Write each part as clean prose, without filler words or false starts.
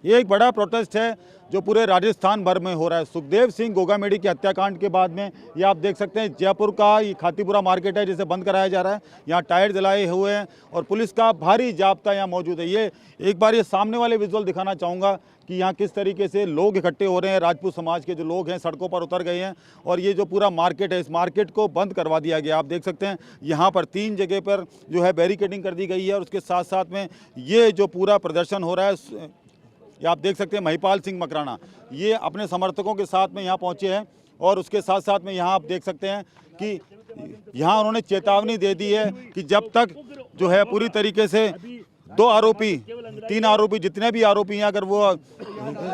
ये एक बड़ा प्रोटेस्ट है जो पूरे राजस्थान भर में हो रहा है। सुखदेव सिंह गोगामेडी की हत्याकांड के बाद में ये आप देख सकते हैं जयपुर का ये खातीपुरा मार्केट है जिसे बंद कराया जा रहा है। यहाँ टायर जलाए हुए हैं और पुलिस का भारी जाब्ता यहाँ मौजूद है। ये एक बार ये सामने वाले विजुअल दिखाना चाहूँगा कि यहाँ किस तरीके से लोग इकट्ठे हो रहे हैं। राजपूत समाज के जो लोग हैं सड़कों पर उतर गए हैं और ये जो पूरा मार्केट है इस मार्केट को बंद करवा दिया गया। आप देख सकते हैं यहाँ पर 3 जगह पर जो है बैरिकेडिंग कर दी गई है और उसके साथ साथ में ये जो पूरा प्रदर्शन हो रहा है ये आप देख सकते हैं महिपाल सिंह मकराना ये अपने समर्थकों के साथ में यहाँ पहुँचे हैं और उसके साथ साथ में यहाँ आप देख सकते हैं कि यहाँ उन्होंने चेतावनी दे दी है कि जब तक जो है पूरी तरीके से 2 आरोपी 3 आरोपी जितने भी आरोपी हैं अगर वो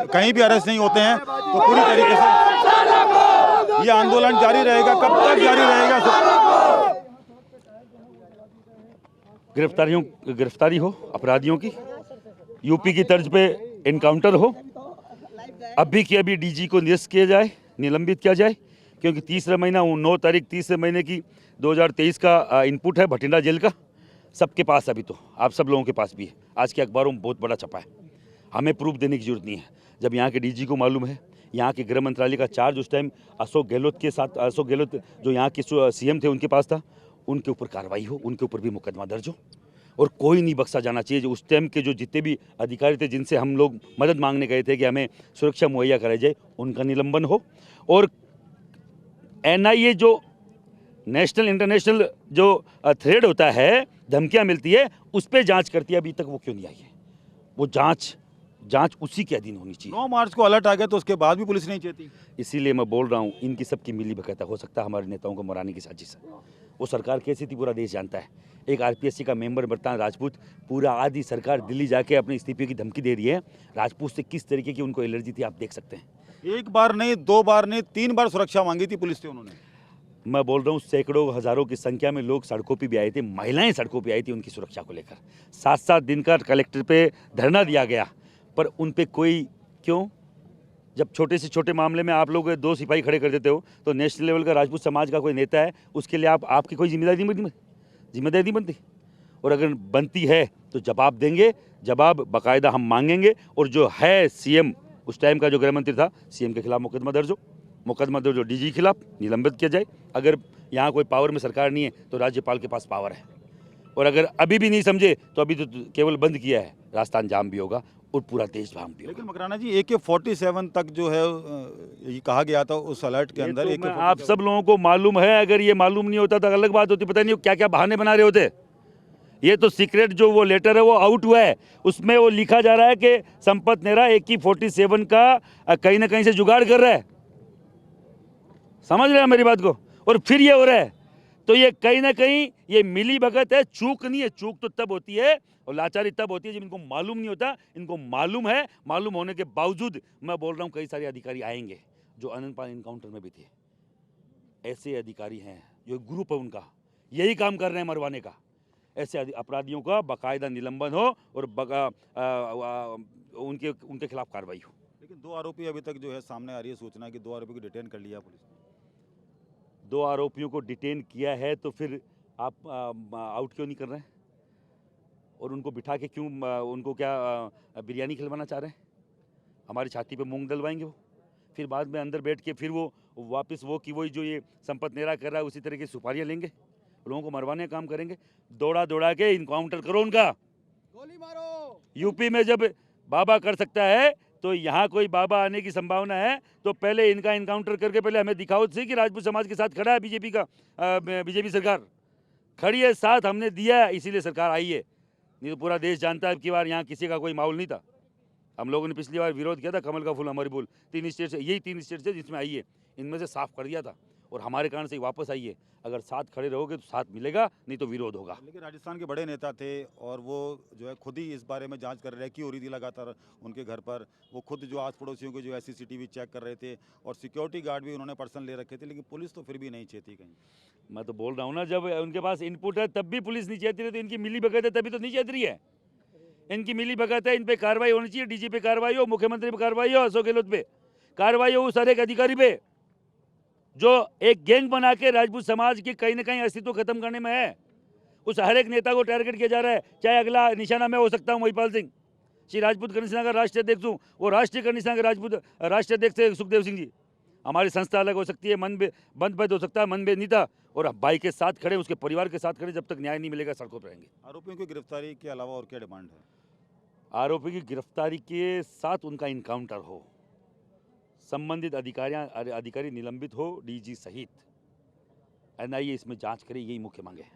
कहीं भी अरेस्ट नहीं होते हैं तो पूरी तरीके से ये आंदोलन जारी रहेगा। कब तक जारी रहेगा? गिरफ्तारी हो अपराधियों की, यूपी की तर्ज पे इनकाउंटर हो, अभी की अभी डीजी को निरस्त किया जाए, निलंबित किया जाए, क्योंकि 3 महीना 9 तारीख 3 महीने की 2023 का इनपुट है भटिंडा जेल का सबके पास। अभी तो आप सब लोगों के पास भी है, आज के अखबारों में बहुत बड़ा छपा है। हमें प्रूफ देने की जरूरत नहीं है। जब यहाँ के डीजी को मालूम है, यहाँ के गृह मंत्रालय का चार्ज उस टाइम अशोक गहलोत के साथ, अशोक गहलोत जो यहाँ के सीएम थे उनके पास था, उनके ऊपर कार्रवाई हो, उनके ऊपर भी मुकदमा दर्ज हो और कोई नहीं बख्शा जाना चाहिए। जो उस टाइम के जो जितने भी अधिकारी थे जिनसे हम लोग मदद मांगने गए थे कि हमें सुरक्षा मुहैया कराई जाए, उनका निलंबन हो। और एनआईए जो नेशनल इंटरनेशनल जो थ्रेड होता है, धमकियां मिलती है, उस पर जांच करती है, अभी तक वो क्यों नहीं आई है? वो जांच उसी के अधीन होनी चाहिए। 9 मार्च को अलर्ट आ गया तो उसके बाद भी पुलिस नहीं चेती। इसीलिए मैं बोल रहा हूँ इनकी सबकी मिली भगत हो सकता है हमारे नेताओं को मराने की साजिश है। वो सरकार कैसी थी पूरा देश जानता है। एक आरपीएससी का मेंबर बरतान राजपूत, पूरा आधी सरकार दिल्ली जाके अपने इस्तीफे की धमकी दे रही है। राजपूत से किस तरीके की उनको एलर्जी थी आप देख सकते हैं। 1 बार नहीं, 2 बार नहीं, 3 बार सुरक्षा मांगी थी पुलिस से उन्होंने। मैं बोल रहा हूँ सैकड़ों हजारों की संख्या में लोग सड़कों पे भी आए थे, महिलाएं सड़कों पे आई थी उनकी सुरक्षा को लेकर। 7-7 दिन का कलेक्टर पे धरना दिया गया, पर उन पे कोई क्यों? जब छोटे से छोटे मामले में आप लोग 2 सिपाही खड़े कर देते हो तो नेशनल लेवल का राजपूत समाज का कोई नेता है, उसके लिए आपकी कोई जिम्मेदारी नहीं बनती। और अगर बनती है तो जवाब देंगे, जवाब बाकायदा हम मांगेंगे। और जो है सीएम उस टाइम का जो गृह मंत्री था, सीएम के खिलाफ मुकदमा दर्ज हो, डीजी के खिलाफ निलंबित किया जाए। अगर यहाँ कोई पावर में सरकार नहीं है तो राज्यपाल के पास पावर है। और अगर अभी भी नहीं समझे तो अभी तो केवल बंद किया है, राजस्थान जाम भी होगा और पूरा देश जाम भी होगा। लेकिन मकराना जी AK-47 तक जो है ये कहा गया था उस अलर्ट के अंदर। तो आप सब लोगों को मालूम है, अगर ये मालूम नहीं होता तो अलग बात होती। पता नहीं क्या क्या बहाने बना रहे होते। ये तो सीक्रेट जो वो लेटर है वो आउट हुआ है, उसमें वो लिखा जा रहा है कि संपत नेहरा AK-47 का कहीं ना कहीं से जुगाड़ कर रहा है। समझ रहे हैं मेरी बात को? और फिर ये हो रहा है, तो ये कहीं ना कहीं ये मिली भगत है, चूक नहीं है। चूक तो तब होती है और लाचारी तब होती है जब इनको मालूम नहीं होता। इनको मालूम है, मालूम होने के बावजूद मैं बोल रहा हूँ कई सारे अधिकारी आएंगे जो अनंतपाल इनकाउंटर में भी थे। ऐसे अधिकारी हैं जो ग्रुप है उनका यही काम कर रहे हैं मरवाने का। ऐसे अपराधियों का बाकायदा निलंबन हो और उनके खिलाफ कार्रवाई हो। लेकिन 2 आरोपी अभी तक जो है सामने आ रही है सूचना कि 2 आरोपी को डिटेन कर लिया पुलिस ने। 2 आरोपियों को डिटेन किया है तो फिर आप आउट क्यों नहीं कर रहे हैं? और उनको बिठा के क्यों, उनको क्या बिरयानी खिलवाना चाह रहे हैं? हमारी छाती पे मूंग डलवाएंगे वो, फिर बाद में अंदर बैठ के फिर वो वापस वही जो ये संपत नेहरा कर रहा है उसी तरह की सुपारियाँ लेंगे, लोगों को मरवाने का काम करेंगे। दौड़ा के इनकाउंटर करो उनका, गोली मारो। यूपी में जब बाबा कर सकता है तो यहाँ कोई बाबा आने की संभावना है तो पहले इनका इनकाउंटर करके पहले हमें दिखाओ सही कि राजपूत समाज के साथ खड़ा है बीजेपी सरकार खड़ी है, साथ हमने दिया है इसीलिए सरकार आई है। नहीं तो पूरा देश जानता है कि बार यहाँ किसी का कोई माहौल नहीं था। हम लोगों ने पिछली बार विरोध किया था, कमल का फूल हमारी बोल 3 स्टेट से, यही 3 स्टेट से जिसमें आई है, इनमें से साफ कर दिया था और हमारे कारण से वापस आई है। अगर साथ खड़े रहोगे तो साथ मिलेगा, नहीं तो विरोध होगा। लेकिन राजस्थान के बड़े नेता थे और वो जो है खुद ही इस बारे में जांच कर रहे की हो रही थी लगातार उनके घर पर। वो खुद जो आस पड़ोसियों को जो है CCTV चेक कर रहे थे और सिक्योरिटी गार्ड भी उन्होंने पर्सन ले रखे थे, लेकिन पुलिस तो फिर भी नहीं चेती कहीं। मैं तो बोल रहा हूँ ना, जब उनके पास इनपुट है तब भी पुलिस नहीं चेत रही, तो इनकी मिली भगत है तभी तो नहीं चेत रही है। इनकी मिली भगत है, इन पे कार्रवाई होनी चाहिए। डीजी पे कार्रवाई हो, मुख्यमंत्री पे कार्रवाई हो, अशोक गहलोत पे कार्रवाई हो, उस हर एक अधिकारी पे जो एक गैंग बना के राजपूत समाज की कहीं ना कहीं अस्तित्व खत्म करने में है। उस हर एक नेता को टारगेट किया जा रहा है, चाहे अगला निशाना मैं हो सकता हूँ महिपाल सिंह, श्री राजपूत कर्ण सेना का राष्ट्रीय अध्यक्ष हूँ, वो राष्ट्रीय कर्ण सेना के राजपूत राष्ट्रीय अध्यक्ष थे सुखदेव सिंह जी। हमारी संस्था अलग हो सकती है, मतभेद हो सकता है, मनभेद नहीं था, और भाई के साथ खड़े, उसके परिवार के साथ खड़े, जब तक न्याय नहीं मिलेगा सड़कों पर रहेंगे। आरोपियों की गिरफ्तारी के अलावा और क्या डिमांड है? आरोपी की गिरफ्तारी के साथ उनका इनकाउंटर हो, संबंधित अधिकारी निलंबित हो, डीजी सहित, एनआईए इसमें जांच करे, यही मुख्य मांग है।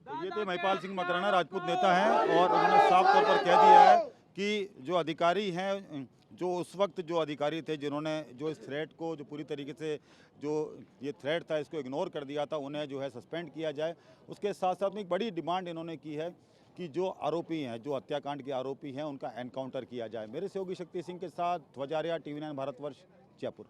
तो ये थे महिपाल सिंह मकराना, राजपूत नेता हैं, और उन्होंने साफ तौर पर कह दिया है कि जो अधिकारी हैं, जो उस वक्त जो अधिकारी थे जिन्होंने जो इस थ्रेट को, जो पूरी तरीके से जो ये थ्रेट था इसको इग्नोर कर दिया था, उन्हें जो है सस्पेंड किया जाए। उसके साथ साथ में एक बड़ी डिमांड इन्होंने की है कि जो आरोपी हैं, जो हत्याकांड के आरोपी हैं, उनका एनकाउंटर किया जाए। मेरे सहयोगी शक्ति सिंह के साथ ध्वजारिया, TV9 भारतवर्ष, जयपुर।